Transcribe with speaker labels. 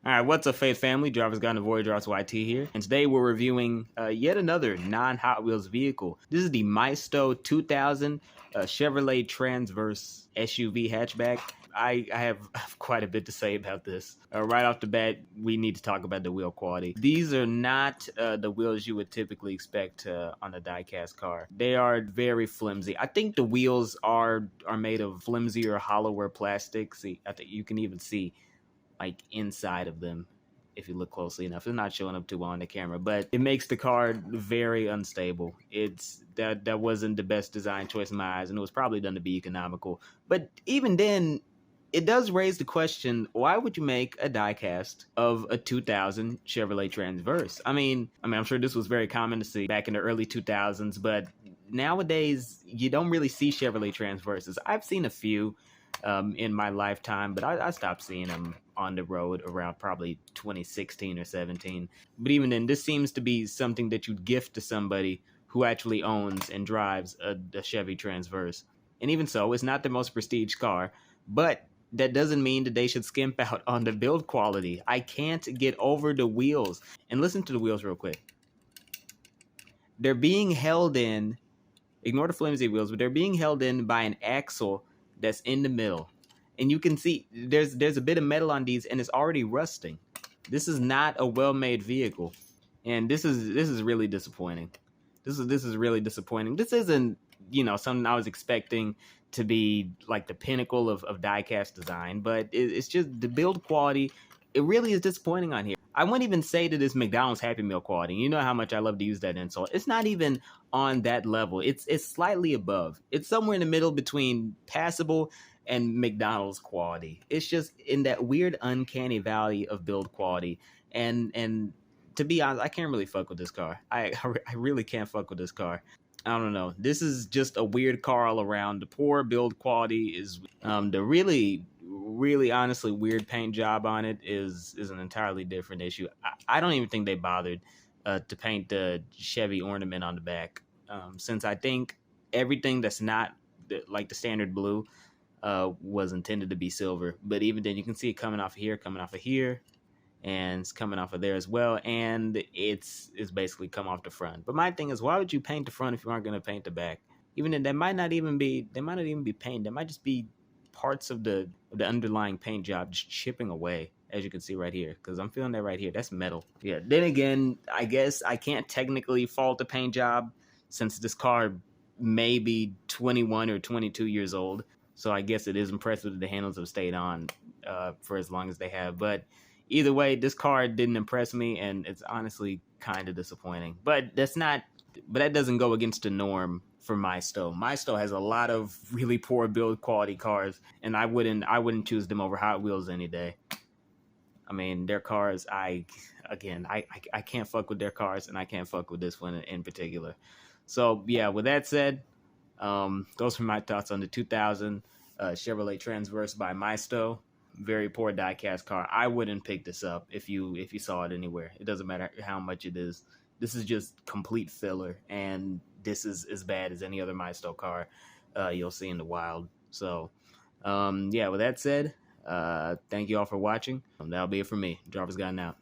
Speaker 1: All right, what's up, Faith family? Driver's Guide and Voyager Arts YT here, and today we're reviewing yet another non-Hot Wheels vehicle. This is the Maisto 2000 Chevrolet Transverse SUV hatchback. I have quite a bit to say about this. Right off the bat, we need to talk about the wheel quality. These are not the wheels you would typically expect on a diecast car. They are very flimsy. I think the wheels are made of flimsier, hollower plastic. See, I think you can even see like inside of them if you look closely enough. It's not showing up too well on the camera, but it makes the car very unstable. It's that wasn't the best design choice in my eyes, and it was probably done to be economical. But even then, it does raise the question, why would you make a diecast of a 2000 Chevrolet Transverse? I mean, I'm sure this was very common to see back in the early 2000s, but nowadays you don't really see Chevrolet Transverses. I've seen a few in my lifetime, but I stopped seeing them on the road around probably 2016 or 17. But even then, this seems to be something that you'd gift to somebody who actually owns and drives a Chevy Transverse. And even so, it's not the most prestige car, but that doesn't mean that they should skimp out on the build quality. I can't get over the wheels. And listen to the wheels real quick. They're being held in, ignore the flimsy wheels, but they're being held in by an axle that's in the middle. And you can see there's a bit of metal on these, and it's already rusting. This is not a well-made vehicle, and this is really disappointing. This is really disappointing. This isn't, something I was expecting to be like the pinnacle of diecast design, but it's just the build quality. It really is disappointing on here. I wouldn't even say that it's McDonald's Happy Meal quality. You know how much I love to use that insult. It's not even on that level. It's slightly above. It's somewhere in the middle between passable and McDonald's quality. It's just in that weird uncanny valley of build quality. And to be honest, I can't really fuck with this car. I really can't fuck with this car. I don't know. This is just a weird car all around. The poor build quality is the really honestly weird paint job on it is an entirely different issue. I don't even think they bothered to paint the Chevy ornament on the back, since I think everything that's not like the standard blue was intended to be silver. But even then, you can see it coming off of here, and it's coming off of there as well, and it's basically come off the front. But my thing is, why would you paint the front if you aren't going to paint the back? Even then, that might not even be paint. That might just be parts of the underlying paint job just chipping away, as you can see right here, because I'm feeling that right here. That's metal. Yeah, then again, I guess I can't technically fault the paint job since this car may be 21 or 22 years old, so I guess it is impressive that the handles have stayed on for as long as they have. But either way, this car didn't impress me, and it's honestly kind of disappointing. But that doesn't go against the norm for Maisto. Maisto has a lot of really poor build quality cars, and I wouldn't choose them over Hot Wheels any day. I mean, their cars, I can't fuck with their cars, and I can't fuck with this one in particular. So yeah, with that said, those are my thoughts on the 2000 Chevrolet Transverse by Maisto. Very poor diecast car. I wouldn't pick this up if you saw it anywhere. It doesn't matter how much it is. This is just complete filler, and this is as bad as any other Maisto car you'll see in the wild. So yeah, with that said, thank you all for watching. That'll be it for me. Driver's Guide out.